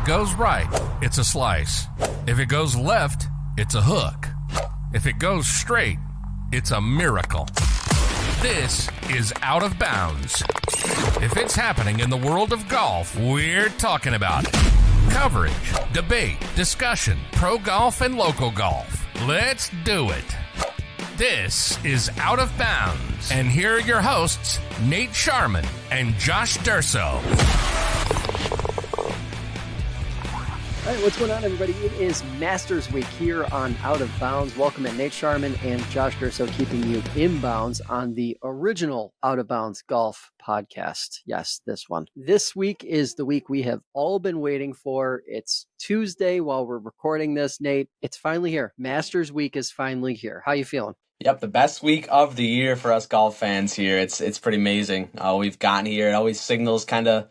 it goes right, it's a slice. If it goes left, it's a hook. If it goes straight, it's a miracle. This is Out of Bounds. If it's happening in the world of golf, we're talking about it. Coverage, debate, discussion, pro golf and local golf. Let's do it. This is Out of Bounds. And here are your hosts, Nate Sharman and Josh Durso. All right, what's going on, everybody? It is Masters Week here on Out of Bounds. Welcome to Nate Sharman and Josh Durso, keeping you in bounds on the original Out of Bounds Golf podcast. Yes, this one. This week is the week we have all been waiting for. It's Tuesday while we're recording this, Nate. It's finally here. Masters Week is finally here. How you feeling? Yep, the best week of the year for us golf fans here. It's pretty amazing. We've gotten here. It always signals kind of,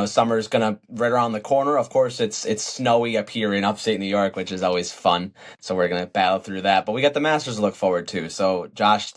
summer's gonna right around the corner. Of course, it's snowy up here in upstate New York, which is always fun. So we're gonna battle through that. But we got the Masters to look forward to. So, Josh,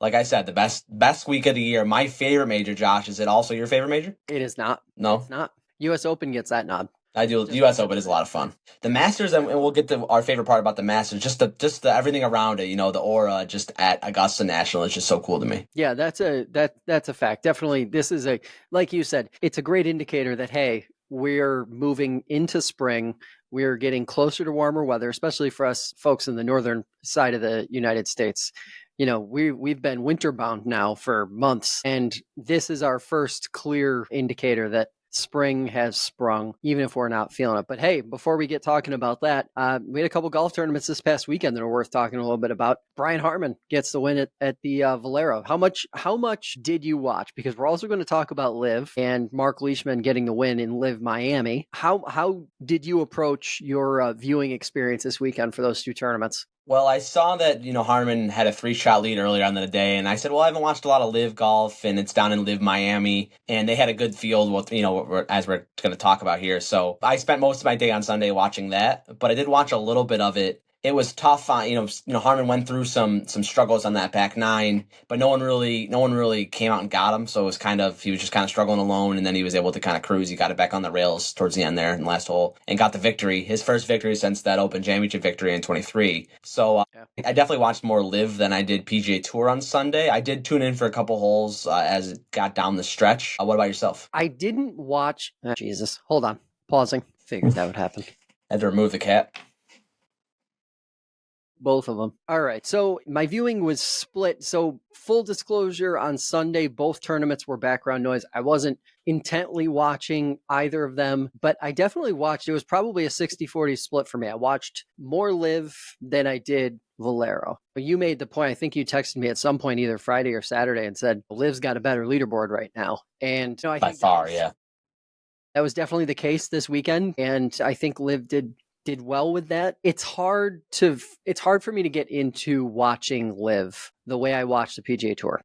like I said, the best week of the year. My favorite major, Josh. Is it also your favorite major? It is not. No, it's not. U.S. Open gets that nod. I do. U.S. Open is a lot of fun. The Masters, and we'll get to our favorite part about the Masters, just the everything around it. The aura just at Augusta National is just so cool to me. Yeah, that's a fact. Definitely, this is like you said, it's a great indicator that hey, we're moving into spring. We're getting closer to warmer weather, especially for us folks in the northern side of the United States. We've been winter bound now for months, and this is our first clear indicator that spring has sprung, even if we're not feeling it. But hey, before we get talking about that, we had a couple golf tournaments this past weekend that are worth talking a little bit about. Brian Harman gets the win at the Valero. How much did you watch? Because we're also going to talk about LIV and Marc Leishman getting the win in LIV Miami. How did you approach your viewing experience this weekend for those two tournaments? Well, I saw that, Harman had a 3-shot lead earlier on in the day, and I said, well, I haven't watched a lot of LIV golf, and it's down in LIV Miami, and they had a good field with, as we're going to talk about here. So I spent most of my day on Sunday watching that, but I did watch a little bit of it. It was tough. Harman went through some struggles on that back nine, but no one really came out and got him. So it was he was just kind of struggling alone, and then he was able to kind of cruise. He got it back on the rails towards the end there in the last hole and got the victory. His first victory since that Open Championship victory in 23. So I definitely watched more LIV than I did PGA Tour on Sunday. I did tune in for a couple holes as it got down the stretch. What about yourself? I didn't watch. Jesus, hold on, pausing. Figured that would happen. Had to remove the cat. Both of them. All right. So my viewing was split. So full disclosure, on Sunday, both tournaments were background noise. I wasn't intently watching either of them, but I definitely watched. It was probably a 60-40 split for me. I watched more LIV than I did Valero. But you made the point, I think you texted me at some point, either Friday or Saturday, and said, LIV's got a better leaderboard right now. And I by think far, yeah. That was definitely the case this weekend. And I think LIV did well with that. It's hard for me to get into watching LIV the way I watch the PGA Tour.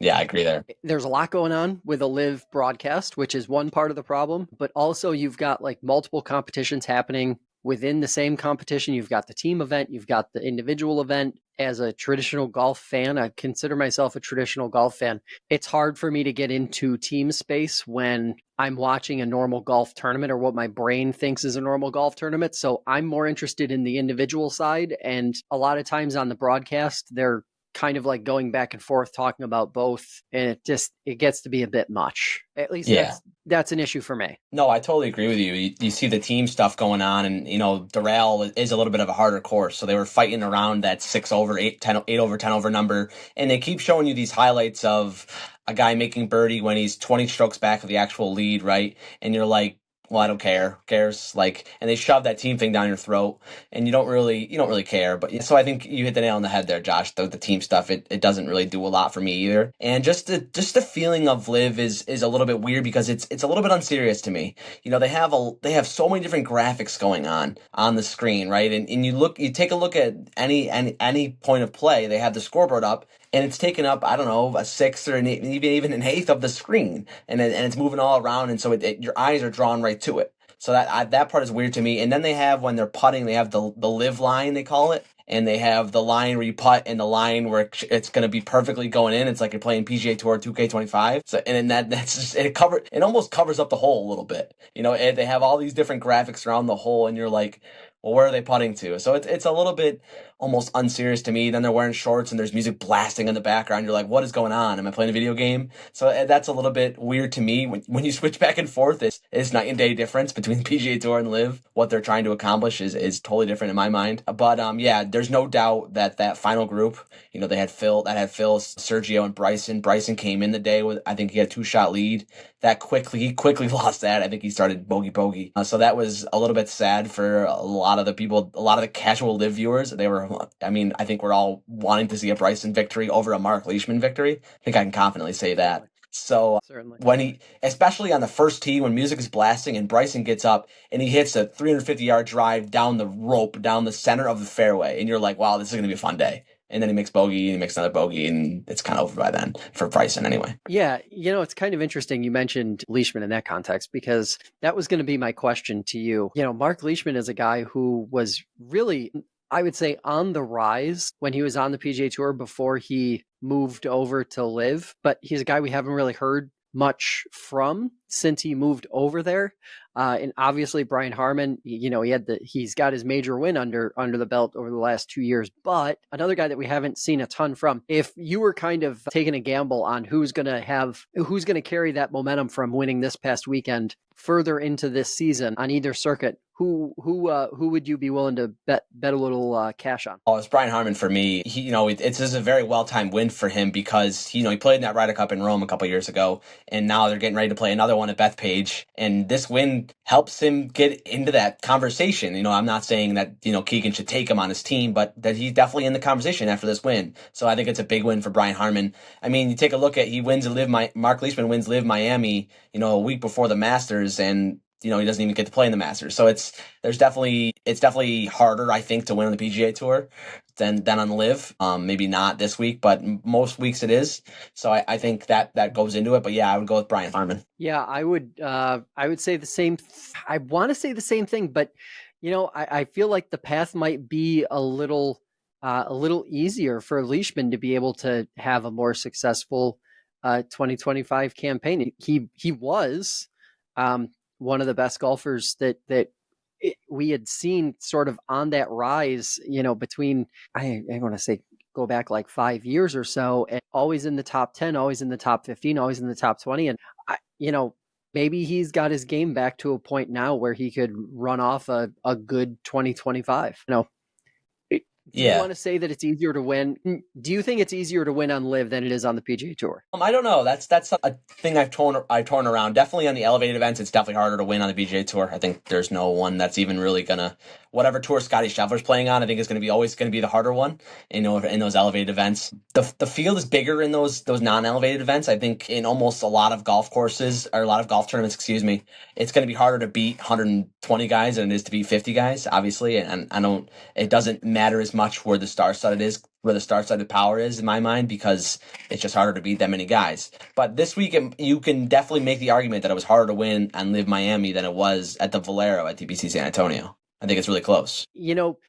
Yeah, I agree there. There's a lot going on with a LIV broadcast, which is one part of the problem, but also you've got like multiple competitions happening within the same competition. You've got the team event, you've got the individual event. As a traditional golf fan, I consider myself a traditional golf fan. It's hard for me to get into team space when I'm watching a normal golf tournament or what my brain thinks is a normal golf tournament. So I'm more interested in the individual side. And a lot of times on the broadcast, they're kind of like going back and forth talking about both. And it gets to be a bit much. At least that's an issue for me. No, I totally agree with you. You see the team stuff going on, and Doral is a little bit of a harder course. So they were fighting around that 6 over 8, 10 over number. And they keep showing you these highlights of a guy making birdie when he's 20 strokes back of the actual lead, right? And you're like, well, I don't care. Who cares? And they shove that team thing down your throat, and you don't really care. But so I think you hit the nail on the head there, Josh. The team stuff, it doesn't really do a lot for me either. And just the feeling of LIV is a little bit weird because it's a little bit unserious to me. They have so many different graphics going on the screen, right? And you take a look at any point of play, they have the scoreboard up. And it's taken up, I don't know, a sixth or even an eighth of the screen, and it's moving all around, and so your eyes are drawn right to it. So that part is weird to me. And then they have, when they're putting, they have the LIV line, they call it, and they have the line where you putt and the line where it's going to be perfectly going in. It's like you're playing PGA Tour 2K25. So, and then that's just, it almost covers up the hole a little bit. And they have all these different graphics around the hole, and you're like, well, where are they putting to? So it's a little bit almost unserious to me. Then they're wearing shorts and there's music blasting in the background. You're like, what is going on? Am I playing a video game? So that's a little bit weird to me. When you switch back and forth, it's night and day difference between PGA Tour and LIV. What they're trying to accomplish is totally different in my mind. But yeah, there's no doubt that final group, they had Phil, Sergio, and Bryson. Bryson came in the day with, I think he had a 2-shot lead. He quickly lost that. I think he started bogey. So that was a little bit sad for a lot of the people, a lot of the casual LIV viewers. I think we're all wanting to see a Bryson victory over a Marc Leishman victory. I think I can confidently say that. So Certainly. Especially on the first tee when music is blasting and Bryson gets up and he hits a 350-yard drive down the rope, down the center of the fairway, and you're like, wow, this is going to be a fun day. And then he makes bogey, and he makes another bogey, and it's kind of over by then for Bryson anyway. Yeah, it's kind of interesting you mentioned Leishman in that context, because that was going to be my question to you. Marc Leishman is a guy who was really, I would say, on the rise when he was on the PGA Tour before he moved over to LIV, but he's a guy we haven't really heard much from since he moved over there. And obviously Brian Harman, he's got his major win under the belt over the last 2 years, but another guy that we haven't seen a ton from. If you were kind of taking a gamble on who's going to carry that momentum from winning this past weekend further into this season on either circuit, who would you be willing to bet a little cash on? Oh, it's Brian Harman for me. It's a very well-timed win for him because he played in that Ryder Cup in Rome a couple years ago, and now they're getting ready to play another one at Bethpage, and this win helps him get into that conversation. I'm not saying that Keegan should take him on his team, but that he's definitely in the conversation after this win. So I think it's a big win for Brian Harman. I mean, you take a look at Marc Leishman wins LIV Miami, a week before the Masters, and he doesn't even get to play in the Masters. So it's definitely harder, I think, to win on the PGA Tour than on LIV. Maybe not this week, but most weeks it is. So I think that goes into it. But yeah, I would go with Brian Harman. Yeah, I would say the same. I want to say the same thing, but I feel like the path might be a little easier for Leishman to be able to have a more successful 2025 campaign. He was one of the best golfers that we had seen sort of on that rise, between, I want to say, go back like 5 years or so, and always in the top 10, always in the top 15, always in the top 20. And, maybe he's got his game back to a point now where he could run off a good 2025. Do you want to say that it's easier to win? Do you think it's easier to win on LIV than it is on the PGA Tour? I don't know. That's a thing I've torn around. Definitely on the elevated events, it's definitely harder to win on the PGA Tour. I think there's no one that's even really gonna, whatever tour Scotty Scheffler's playing on, I think is always gonna be the harder one. In those elevated events, the field is bigger in those non-elevated events. I think in almost a lot of golf courses or a lot of golf tournaments, it's gonna be harder to beat 120 guys than it is to beat 50 guys, obviously. And it doesn't matter as much where the star-studded power is in my mind, because it's just harder to beat that many guys. But this week you can definitely make the argument that it was harder to win on LIV Miami than it was at the Valero at TPC San Antonio. I think it's really close.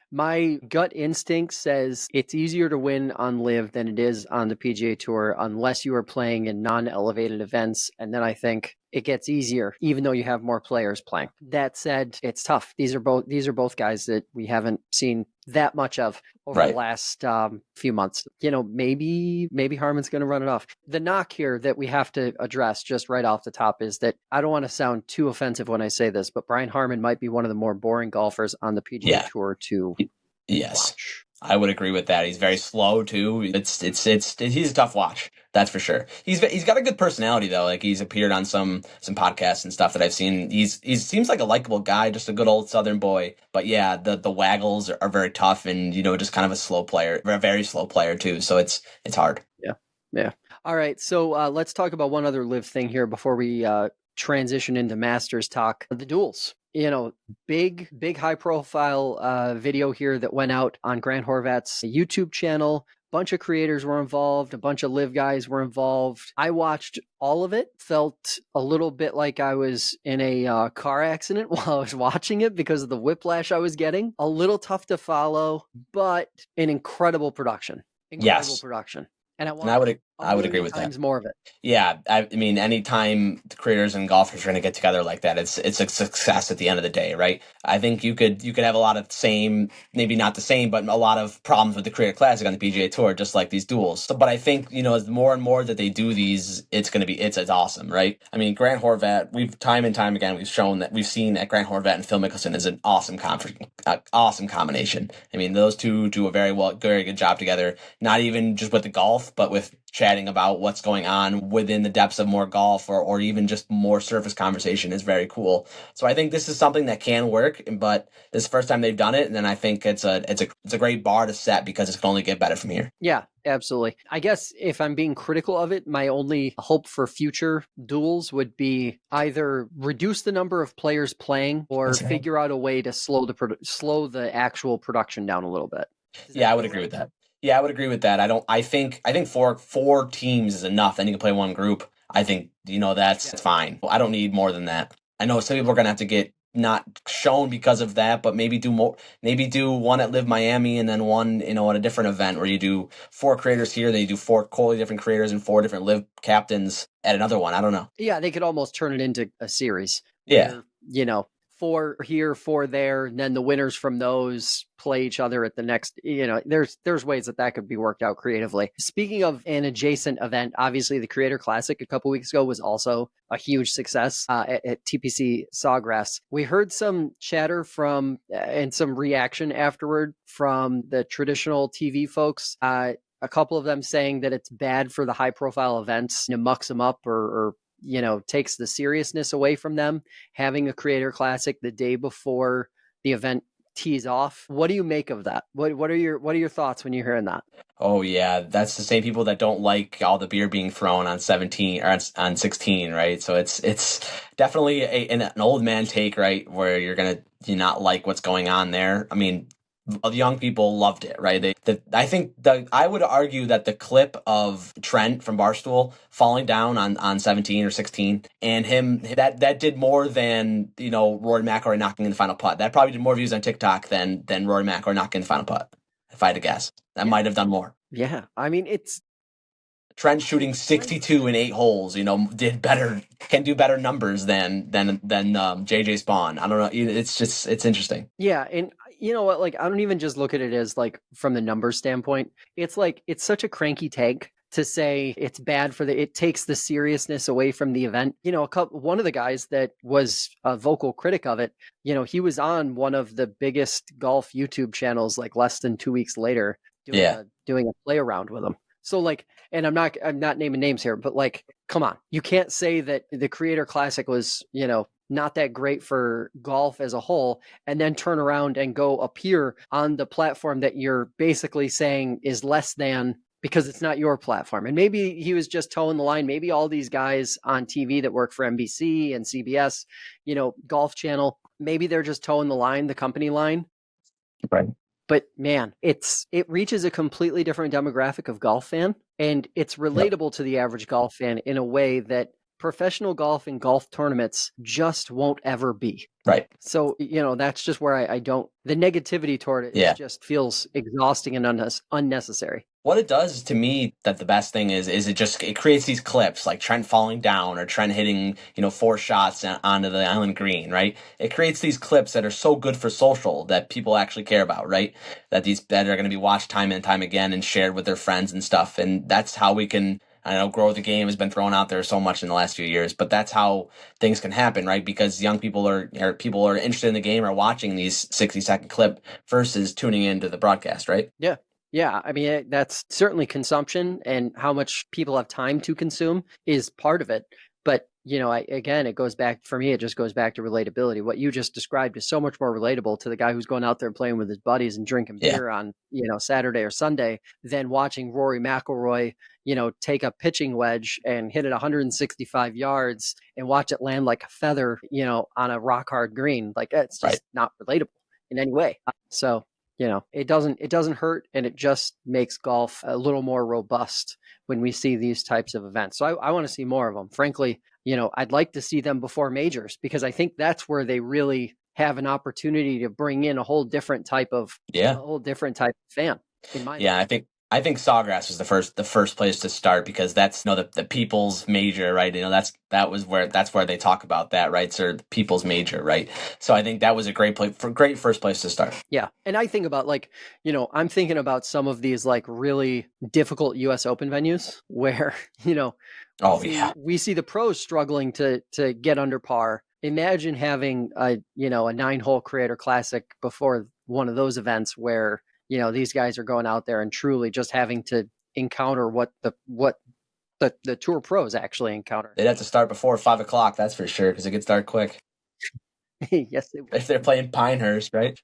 My gut instinct says it's easier to win on LIV than it is on the PGA Tour unless you are playing in non-elevated events. And then I think it gets easier, even though you have more players playing. That said, it's tough. These are both guys that we haven't seen that much of over the last few months. Maybe Harman's going to run it off. The knock here that we have to address just right off the top is that I don't want to sound too offensive when I say this, but Brian Harman might be one of the more boring golfers on the PGA Tour to watch. I would agree with that. He's very slow too. He's a tough watch. That's for sure. He's got a good personality though. Like he's appeared on some podcasts and stuff that I've seen. He seems like a likable guy, just a good old Southern boy. But yeah, the waggles are very tough, and just kind of a slow player, a very slow player too. So it's hard. Yeah. All right. So let's talk about one other LIV thing here before we transition into Masters talk. The duels. Big high profile video here that went out on Grant Horvat's YouTube channel bunch of creators were involved, a bunch of LIV guys were involved. I watched all of it, felt a little bit like I was in a car accident while I was watching it because of the whiplash I was getting. A little tough to follow, but an incredible production. Incredible Yes. production. And I And want I would agree with that. times more of it. Yeah, I mean, anytime the creators and golfers are going to get together like that, it's a success at the end of the day, right? I think you could have a lot of maybe not the same, but a lot of problems with the Creator Classic on the PGA Tour, just like these duels. So, but I think as more and more that they do these, it's going to be it's awesome, right? I mean, Grant Horvat, we've time and time again we've seen that Grant Horvat and Phil Mickelson is an awesome awesome combination. I mean, those two do a very good job together. Not even just with the golf, but with chatting about what's going on within the depths of more golf or even just more surface conversation is very cool. So I think this is something that can work, but this is the first time they've done it, and then I think it's a great bar to set because it can only get better from here. Yeah, absolutely. I guess if I'm being critical of it, my only hope for future duels would be either reduce the number of players playing or figure out a way to slow the actual production down a little bit. Yeah, I would agree with that. Yeah, I would agree with that. I think four teams is enough. Then you can play one group. I think that's fine. I don't need more than that. I know some people are gonna have to get not shown because of that, but maybe do more. Maybe do one at LIV Miami and then one at a different event where you do 4 creators here, then you do 4 totally different creators and 4 different LIV captains at another one. I don't know. Yeah, they could almost turn it into a series. Yeah. Where, 4 here, 4 there, and then the winners from those play each other at the next. There's ways that could be worked out creatively. Speaking of an adjacent event, obviously the Creator Classic a couple weeks ago was also a huge success at TPC Sawgrass. We heard some chatter from and some reaction afterward from the traditional TV folks. A couple of them saying that it's bad for the high profile events, mucks them up or takes the seriousness away from them, having a Creator Classic the day before the event tees off. What do you make of that? What are your thoughts when you're hearing that? Oh yeah, that's the same people that don't like all the beer being thrown on 17 or on 16, right? So it's definitely an old man take, right, where you're gonna not like what's going on there. I mean, the young people loved it, right? I would argue that the clip of Trent from Barstool falling down on 17 or 16 and him that did more than Rory McIlroy knocking in the final putt. That probably did more views on TikTok than Rory McIlroy knocking in the final putt. If I had to guess, that might have done more. Yeah, I mean it's Trent shooting 62 in 8 holes. Can do better numbers than JJ Spawn. I don't know. It's interesting. Yeah, and you know what? Like, I don't even just look at it as like from the numbers standpoint. It's like it's such a cranky take to say it's bad it takes the seriousness away from the event. One of the guys that was a vocal critic of it, he was on one of the biggest golf YouTube channels like less than 2 weeks later doing a play around with them. So like, and I'm not naming names here, but like, come on, you can't say that the Creator Classic was, not that great for golf as a whole, and then turn around and go appear on the platform that you're basically saying is less than because it's not your platform. And maybe he was just towing the line. Maybe all these guys on TV that work for NBC and CBS, Golf Channel, maybe they're just towing the line, the company line. Right. But man, it reaches a completely different demographic of golf fan, and it's relatable to the average golf fan in a way that professional golf and golf tournaments just won't ever be. Right. So, that's just where I don't, the negativity toward it just feels exhausting and unnecessary. What it does to me, that the best thing is it creates these clips like Trent falling down or Trent hitting, 4 shots onto the island green, right? It creates these clips that are so good for social that people actually care about, right? That are going to be watched time and time again and shared with their friends and stuff. And that's how we can, I know grow the game has been thrown out there so much in the last few years, but that's how things can happen, right? Because young people or people are interested in the game are watching these 60-second clip versus tuning into the broadcast, right? Yeah. Yeah, I mean, that's certainly consumption, and how much people have time to consume is part of it. But, it goes back, for me, it just goes back to relatability. What you just described is so much more relatable to the guy who's going out there and playing with his buddies and drinking beer on, Saturday or Sunday than watching Rory McIlroy, take a pitching wedge and hit it 165 yards and watch it land like a feather, on a rock hard green. Like, it's just not relatable in any way. So it doesn't hurt, and it just makes golf a little more robust when we see these types of events. So I want to see more of them. Frankly, I'd like to see them before majors, because I think that's where they really have an opportunity to bring in a whole different type of fan. In my opinion. I think Sawgrass was the first place to start, because that's the people's major, right? That's where they talk about that, right? So the people's major, right? So I think that was a great first place to start. Yeah, and I think about I'm thinking about some of these really difficult U.S. Open venues where we see the pros struggling to get under par. Imagine having a 9-hole Creator Classic before one of those events where these guys are going out there and truly just having to encounter what the tour pros actually encounter. They'd have to start before 5 o'clock, that's for sure, because it gets dark quick. Yes, they would. If they're playing Pinehurst, right?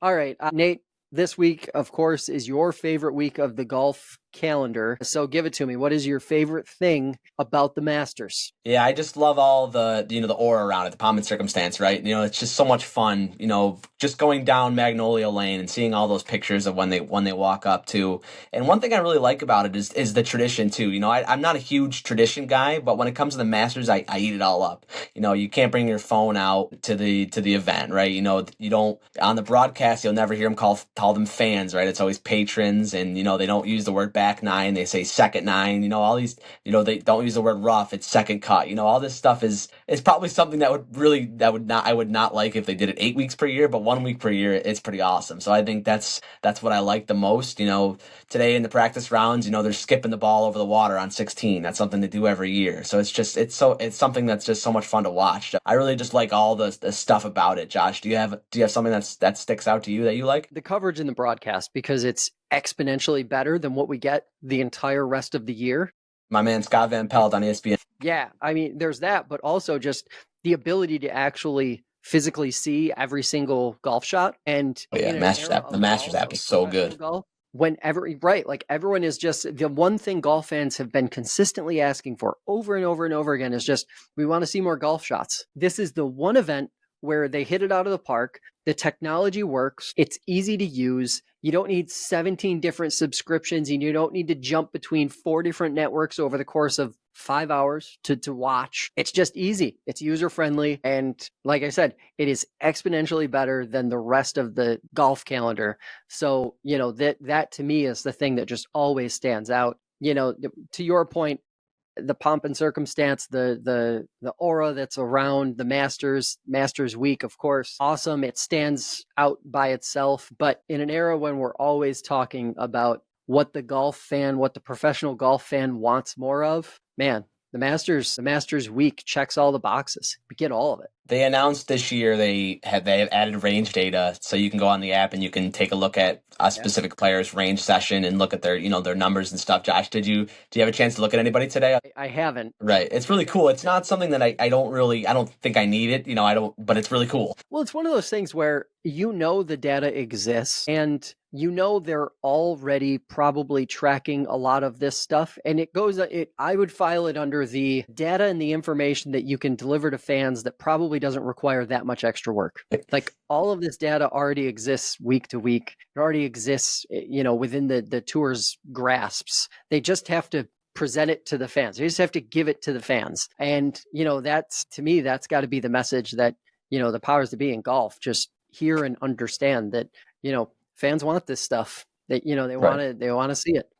All right, Nate. This week, of course, is your favorite week of the golf calendar. So give it to me. What is your favorite thing about the Masters? Yeah, I just love all the the aura around it, the pomp and circumstance, right? It's just so much fun. Just going down Magnolia Lane and seeing all those pictures of when they walk up to. And one thing I really like about it is the tradition too. I'm not a huge tradition guy, but when it comes to the Masters, I eat it all up. You can't bring your phone out to the event, right? You don't on the broadcast. You'll never hear them call them fans, right? It's always patrons, and they don't use the word back nine. They say second nine. All these. They don't use the word rough. It's second cut. All this stuff is probably something I would not like if they did it 8 weeks per year, but 1 week per year, it's pretty awesome. So I think that's what I like the most. Today in the practice rounds, they're skipping the ball over the water on 16. That's something they do every year. So it's something that's just so much fun to watch. I really just like all the stuff about it. Josh, do you have something that sticks out to you that you like? The coverage in the broadcast, because it's exponentially better than what we get the entire rest of the year. My man Scott Van Pelt on ESPN. Yeah, I mean, there's that, but also just the ability to actually physically see every single golf shot. And the Masters app is so good. Everyone is just, the one thing golf fans have been consistently asking for over and over and over again is just, we want to see more golf shots. This is the one event where they hit it out of the park. The technology works. It's easy to use. You don't need 17 different subscriptions, and you don't need to jump between 4 different networks over the course of 5 hours to watch. It's just easy. It's user-friendly. And like I said, it is exponentially better than the rest of the golf calendar. So, that to me is the thing that just always stands out. To your point, the pomp and circumstance, the aura that's around the Masters week, of course, awesome. It stands out by itself. But in an era when we're always talking about what the professional golf fan wants more of, man, the Masters week checks all the boxes. We get all of it. They announced this year they have added range data, so you can go on the app and you can take a look at a specific player's range session and look at their their numbers and stuff. Josh, do you have a chance to look at anybody today? I haven't. Right, it's really cool. It's not something that I don't think I need it. But it's really cool. Well, it's one of those things where the data exists, and they're already probably tracking a lot of this stuff, and I would file it under the data and the information that you can deliver to fans that probably doesn't require that much extra work. Like, all of this data already exists week to week. It already exists, within the tour's grasps. They just have to present it to the fans. They just have to give it to the fans. And, that's got to be the message that, the powers that be in golf just hear and understand that, fans want this stuff. That they want to see it.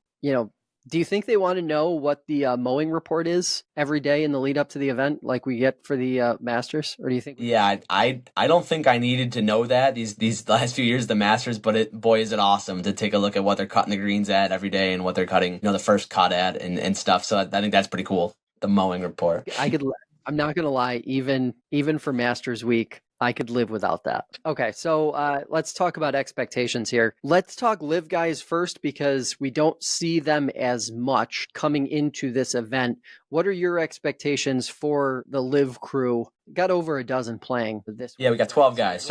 Do you think they want to know what the mowing report is every day in the lead up to the event, like we get for the Masters? Or do you think? Yeah, I don't think I needed to know that these last few years of the Masters, but is it awesome to take a look at what they're cutting the greens at every day and what they're cutting, the first cut at and stuff. So I think that's pretty cool. The mowing report. I'm not gonna lie, even for Masters week, I could live without that. Okay, so let's talk about expectations here. Let's talk LIV guys first, because we don't see them as much coming into this event. What are your expectations for the LIV crew? Got over a dozen playing this week. Yeah, we got 12 guys.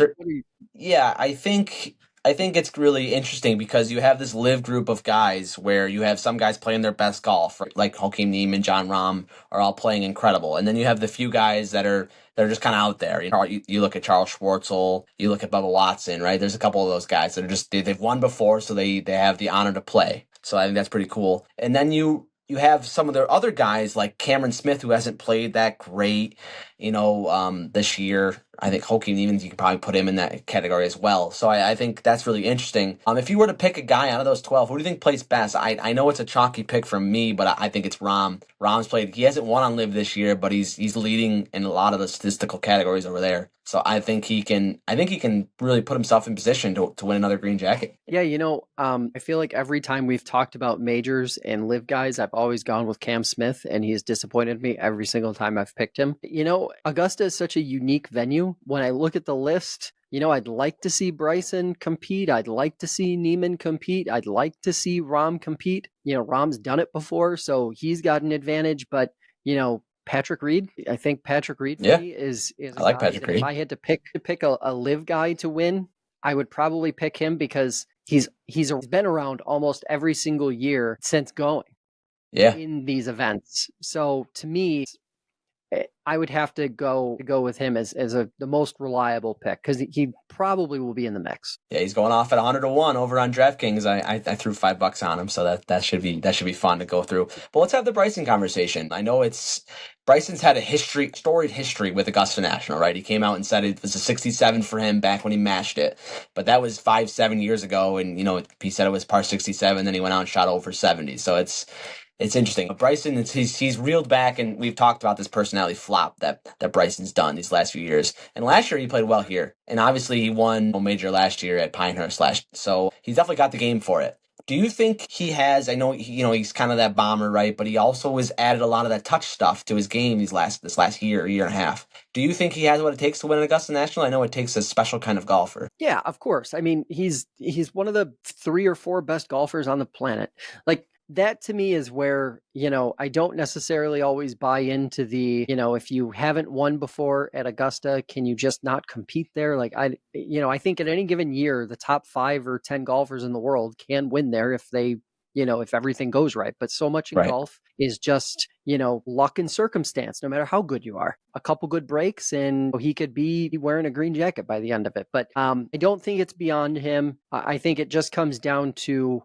Yeah, I think I think it's really interesting because you have this live group of guys where you have some guys playing their best golf, right? Like Hakeem Neiman, John Rahm are all playing incredible, and then you have the few guys that are just kind of out there. You look at Charles Schwartzel, you look at Bubba Watson, right? There's a couple of those guys that are just they've won before, so they have the honor to play. So I think that's pretty cool. And then you have some of their other guys like Cameron Smith, who hasn't played that great, this year. I think Hakeem Neiman, you can probably put him in that category as well. So I think that's really interesting. If you were to pick a guy out of those 12, who do you think plays best? I know it's a chalky pick from me, but I think it's Rahm. Rahm's played. He hasn't won on LIV this year, but he's leading in a lot of the statistical categories over there. So I think he can really put himself in position to win another green jacket. Yeah, I feel like every time we've talked about majors and LIV guys, I've always gone with Cam Smith, and he's disappointed me every single time I've picked him. Augusta is such a unique venue. When I look at the list, I'd like to see Bryson compete. I'd like to see Neiman compete. I'd like to see Rahm compete. Rahm's done it before, so he's got an advantage. But, Patrick Reed, I think Patrick Reed for me is I like Patrick Reed. If I had to pick a LIV guy to win, I would probably pick him because he's been around almost every single year since going in these events. So to me, I would have to go with him as the most reliable pick because he probably will be in the mix. Yeah, he's going off at 100-1 over on DraftKings. I threw $5 on him, so that should be fun to go through. But let's have the Bryson conversation. I know Bryson's had a storied history with Augusta National, right? He came out and said it was a 67 for him back when he mashed it, but that was 5-7 years ago, and he said it was par 67. Then he went out and shot over 70. So it's interesting. But Bryson, he's reeled back, and we've talked about this personality flop that Bryson's done these last few years. And last year he played well here, and obviously he won a major last year at Pinehurst so he's definitely got the game for it. Do you think he has? I know he's kind of that bomber, right? But he also has added a lot of that touch stuff to his game this last year and a half. Do you think he has what it takes to win an Augusta National? I know it takes a special kind of golfer. Yeah, of course. I mean, he's one of the 3 or 4 best golfers on the planet. Like, that to me is where, I don't necessarily always buy into the, if you haven't won before at Augusta, can you just not compete there? Like, I think at any given year, the top 5 or 10 golfers in the world can win there if they, if everything goes right. But so much in golf is just, luck and circumstance, no matter how good you are. A couple good breaks and he could be wearing a green jacket by the end of it. But I don't think it's beyond him. I think it just comes down to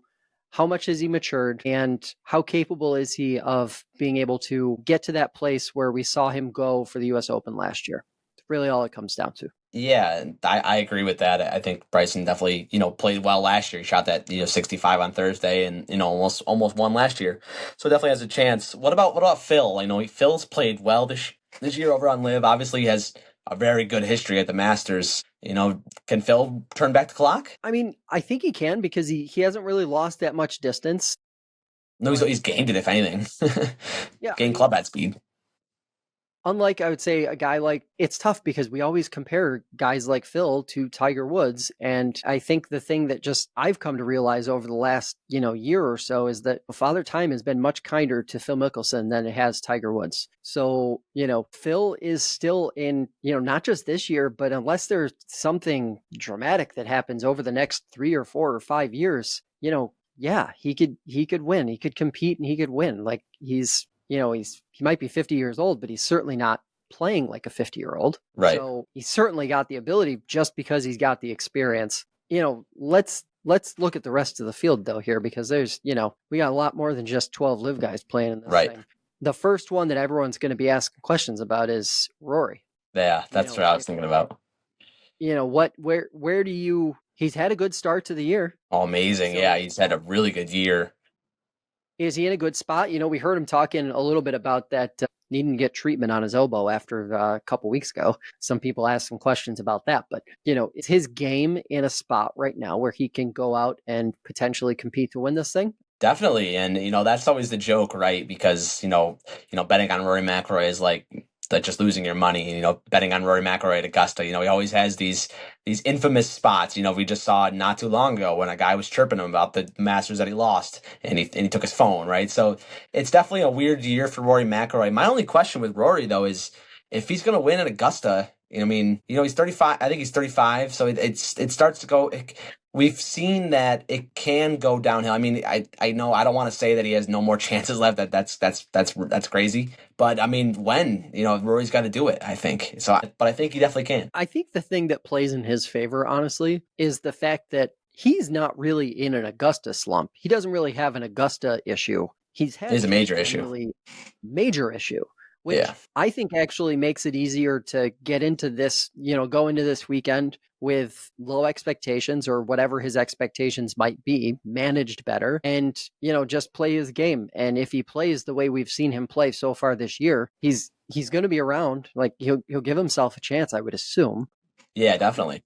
how much has he matured and how capable is he of being able to get to that place where we saw him go for the U.S. Open last year? It's really all it comes down to. Yeah, I agree with that. I think Bryson definitely, played well last year. He shot that, 65 on Thursday and, almost won last year. So definitely has a chance. What about Phil? I know Phil's played well this year over on LIV. Obviously he has a very good history at the Masters. Can Phil turn back the clock? I mean, I think he can because he hasn't really lost that much distance. No, he's gained it, if anything. Gained club head speed. Unlike, I would say, a guy like, it's tough because we always compare guys like Phil to Tiger Woods. And I think the thing that just I've come to realize over the last, year or so is that Father Time has been much kinder to Phil Mickelson than it has Tiger Woods. So, Phil is still in, not just this year, but unless there's something dramatic that happens over the next 3 or 4 or 5 years, yeah, he could win. He could compete and he could win. Like he might be 50 years old, but he's certainly not playing like a 50-year-old. Right. So he's certainly got the ability just because he's got the experience. Let's look at the rest of the field though here, because there's, we got a lot more than just 12 LIV guys playing in this thing. The first one that everyone's going to be asking questions about is Rory. Yeah, that's what I was thinking about. Where do you, he's had a good start to the year. Oh, amazing. So, yeah, he's had a really good year. Is he in a good spot? We heard him talking a little bit about that needing to get treatment on his elbow after a couple weeks ago. Some people asked some questions about that, but is his game in a spot right now where he can go out and potentially compete to win this thing? Definitely. And, that's always the joke, right? Because, betting on Rory McIlroy is like just losing your money. Betting on Rory McIlroy at Augusta, he always has these infamous spots. We just saw it not too long ago when a guy was chirping him about the Masters that he lost and he took his phone, right? So it's definitely a weird year for Rory McIlroy. My only question with Rory, though, is if he's going to win at Augusta, he's 35. I think he's 35. So it starts to go. we've seen that it can go downhill. I mean, I know I don't want to say that he has no more chances left. That's crazy. But I mean, Rory's got to do it, I think. But I think he definitely can. I think the thing that plays in his favor, honestly, is the fact that he's not really in an Augusta slump. He doesn't really have an Augusta issue. He's had a major issue. Major issue, which I think actually makes it easier to get into this, go into this weekend with low expectations or whatever his expectations might be, managed better, and, just play his game. And if he plays the way we've seen him play so far this year, he's going to be around. Like he'll give himself a chance, I would assume. Yeah, definitely.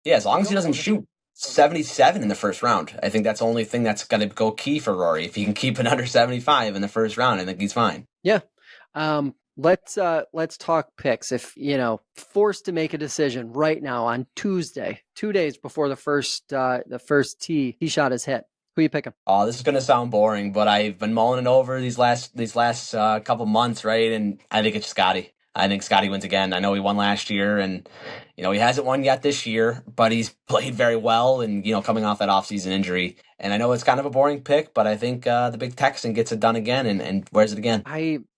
Yeah, as long as he doesn't shoot 77 in the first round. I think that's the only thing that's going to go key for Rory. If he can keep it under 75 in the first round, I think he's fine. Yeah. Let's talk picks. If, forced to make a decision right now on Tuesday, 2 days before the first tee shot is hit, who are you picking? Oh, this is going to sound boring, but I've been mulling it over these last couple months, right? And I think it's Scotty. I think Scotty wins again. I know he won last year, and he hasn't won yet this year, but he's played very well, and coming off that offseason injury. And I know it's kind of a boring pick, but I think the big Texan gets it done again and wears it again.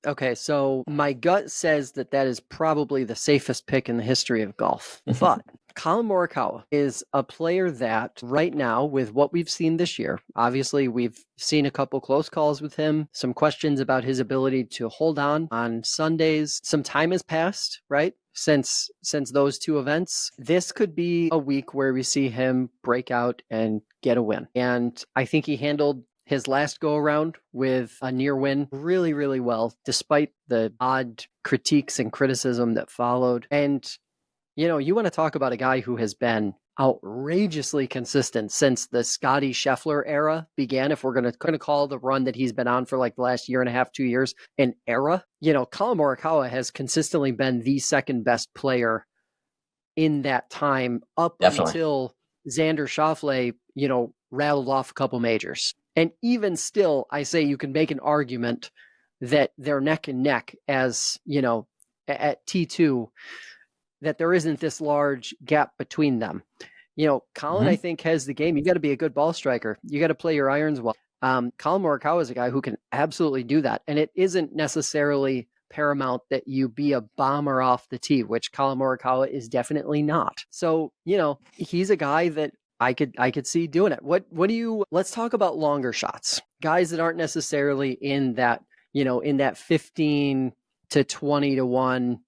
Okay, so my gut says that is probably the safest pick in the history of golf, but Collin Morikawa is a player that right now, with what we've seen this year, obviously we've seen a couple close calls with him, some questions about his ability to hold on Sundays. Some time has passed, right? Since those two events, this could be a week where we see him break out and get a win. And I think he handled his last go around with a near win really, really well, despite the odd critiques and criticism that followed. And you want to talk about a guy who has been outrageously consistent since the Scotty Scheffler era began. If we're going to call the run that he's been on for like the last year and a half, 2 years, an era, Collin Morikawa has consistently been the second best player in that time up until Xander Schauffele, rattled off a couple majors. And even still, I say you can make an argument that they're neck and neck as, at T2, that there isn't this large gap between them. Collin, I think, has the game. You got to be a good ball striker. You got to play your irons well. Collin Morikawa is a guy who can absolutely do that. And it isn't necessarily paramount that you be a bomber off the tee, which Collin Morikawa is definitely not. So, he's a guy that I could see doing it. Let's talk about longer shots. Guys that aren't necessarily in that, in that 15 to 20 to 1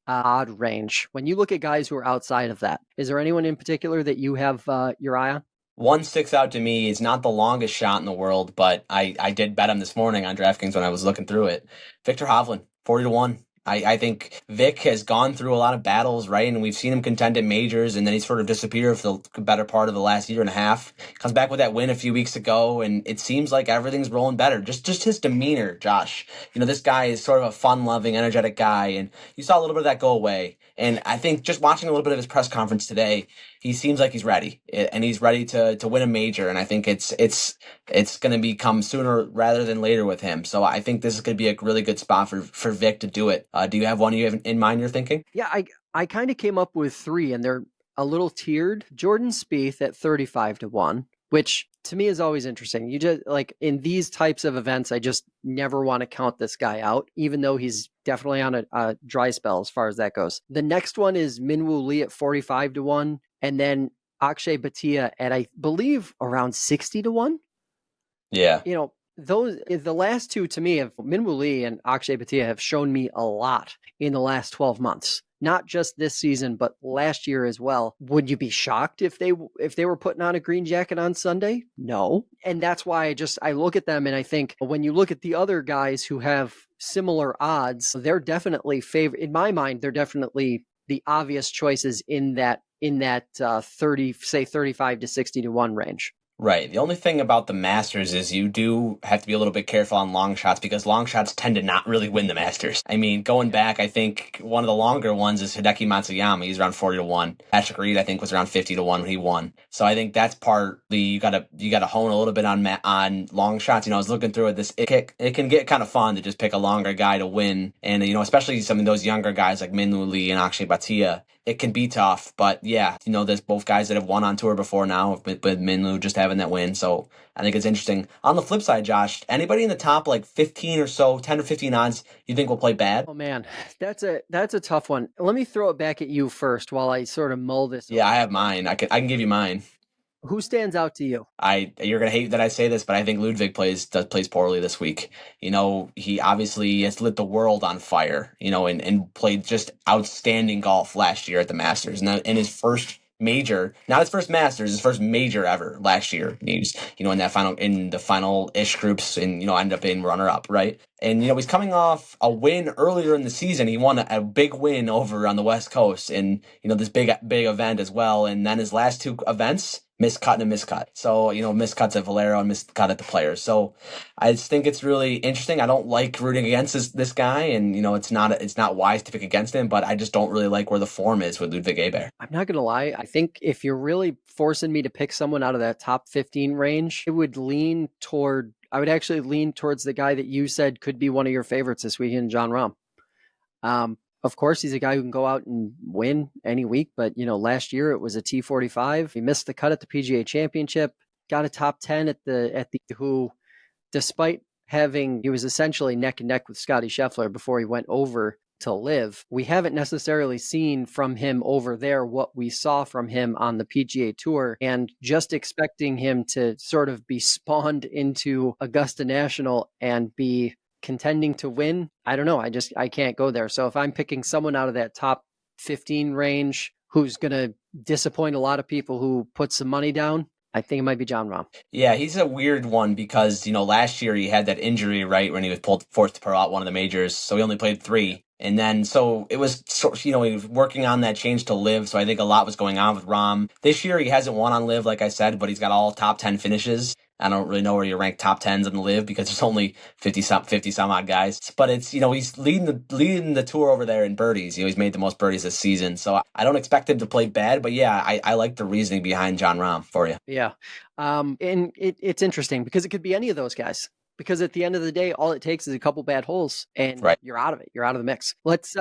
odd range. When you look at guys who are outside of that, is there anyone in particular that you have your eye on? One sticks out to me. It's not the longest shot in the world, but I did bet him this morning on DraftKings when I was looking through it. Victor Hovland, 40 to 1. I think Vic has gone through a lot of battles, right? And we've seen him contend at majors, and then he's sort of disappeared for the better part of the last year and a half. Comes back with that win a few weeks ago, and it seems like everything's rolling better. Just his demeanor, Josh. This guy is sort of a fun-loving, energetic guy, and you saw a little bit of that go away. And I think just watching a little bit of his press conference today, he seems like he's ready, and he's ready to win a major. And I think it's going to become sooner rather than later with him. So I think this is going to be a really good spot for Vic to do it. Do you have one you have in mind you're thinking? Yeah, I kind of came up with 3, and they're a little tiered. Jordan Spieth at 35 to 1, which to me is always interesting. You just like in these types of events, I just never want to count this guy out, even though he's definitely on a dry spell as far as that goes. The next one is Minwoo Lee at 45 to 1, and then Akshay Bhatia at, I believe, around 60 to 1. Yeah. The last two to me of Minwoo Lee and Akshay Bhatia have shown me a lot in the last 12 months. Not just this season, but last year as well. Would you be shocked if they were putting on a green jacket on Sunday? No. And that's why I look at them and I think when you look at the other guys who have similar odds, they're definitely in my mind, they're definitely the obvious choices in that 35 to 60 to 1 range. Right. The only thing about the Masters is you do have to be a little bit careful on long shots because long shots tend to not really win the Masters. I mean, going back, I think one of the longer ones is Hideki Matsuyama. He's around 40 to 1. Patrick Reed, I think, was around 50 to 1 when he won. So I think that's partly you gotta hone a little bit on long shots. I was looking through it. It can get kind of fun to just pick a longer guy to win, and especially some of those younger guys like Minwoo Lee and Akshay Bhatia. it can be tough. But yeah, there's both guys that have won on tour before now, with Minwoo just having that win. So I think it's interesting. On the flip side, Josh, anybody in the top 15 or so, 10 or 15 odds, you think will play bad? Oh man, that's a tough one. Let me throw it back at you first while I sort of mull this. Yeah, I have mine. I can give you mine. Who stands out to you? You're gonna hate that I say this, but I think Ludwig plays poorly this week. He obviously has lit the world on fire. And played just outstanding golf last year at the Masters, and in his first major, not his first Masters, his first major ever last year. He was, in the final-ish groups, and ended up being runner-up, right? And he's coming off a win earlier in the season. He won a big win over on the West Coast, and this big event as well. And then his last two events, miscut and a miscut. So, miscuts at Valero and miscut at the Players. So I just think it's really interesting. I don't like rooting against this guy, and, it's not wise to pick against him, but I just don't really like where the form is with Ludwig Aberg. I'm not going to lie. I think if you're really forcing me to pick someone out of that top 15 range, I would actually lean towards the guy that you said could be one of your favorites this weekend, Jon Rahm. Of course, he's a guy who can go out and win any week, but last year it was a T45. He missed the cut at the PGA Championship, got a top 10 at the who, despite he was essentially neck and neck with Scottie Scheffler before he went over to LIV. We haven't necessarily seen from him over there what we saw from him on the PGA Tour, and just expecting him to sort of be spawned into Augusta National and be contending to win, I don't know. I can't go there. So if I'm picking someone out of that top 15 range who's going to disappoint a lot of people who put some money down, I think it might be Jon Rahm. Yeah, he's a weird one because, last year he had that injury, right, when he was forced to pull out one of the majors. So he only played 3. And then, so it was, he was working on that change to LIV. So I think a lot was going on with Rahm. This year he hasn't won on LIV, like I said, but he's got all top 10 finishes. I don't really know where you rank top 10s on the LIV because there's only 50 some odd guys. But it's, he's leading the tour over there in birdies. He's made the most birdies this season. So I don't expect him to play bad, but yeah, I like the reasoning behind Jon Rahm for you. Yeah. And it's interesting because it could be any of those guys. Because at the end of the day, all it takes is a couple bad holes and You're out of it. You're out of the mix. Let's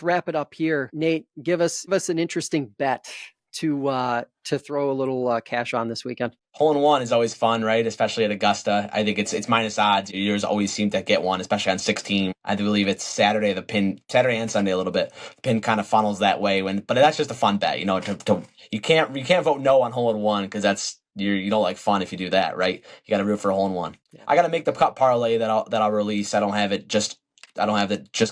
wrap it up here. Nate, give us an interesting bet to throw a little cash on this weekend. Hole-in-one is always fun, right? Especially at Augusta. I think it's minus odds. Yours always seem to get one, especially on 16. I believe it's Saturday and Sunday a little bit. The pin kind of funnels that way. But that's just a fun bet. You can't vote no on hole-in-one because that's you don't like fun if you do that, right? You got to root for a hole-in-one. Yeah. I got to make the cut parlay that I'll release. I don't have it just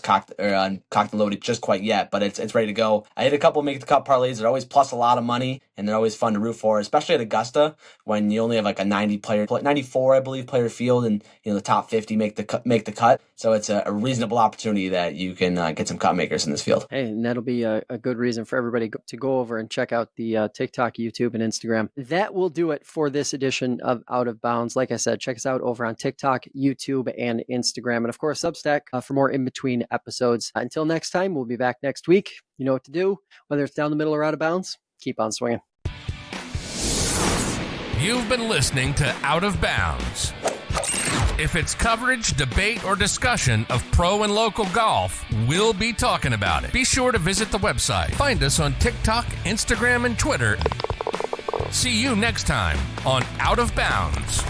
cocked and loaded just quite yet, but it's ready to go. I hit a couple make the cut parlays. They're always plus a lot of money, and they're always fun to root for, especially at Augusta when you only have like a 94, I believe, player field, and the top 50 make the cut. So it's a reasonable opportunity that you can get some cut makers in this field. Hey, and that'll be a good reason for everybody to go over and check out the TikTok, YouTube, and Instagram. That will do it for this edition of Out of Bounds. Like I said, check us out over on TikTok, YouTube, and Instagram, and of course Substack for more in-between episodes. Until next time, we'll be back next week. You know what to do. Whether it's down the middle or out of bounds, keep on swinging. You've been listening to Out of Bounds. If it's coverage, debate, or discussion of pro and local golf, we'll be talking about it. Be sure to visit the website. Find us on TikTok, Instagram, and Twitter. See you next time on Out of Bounds.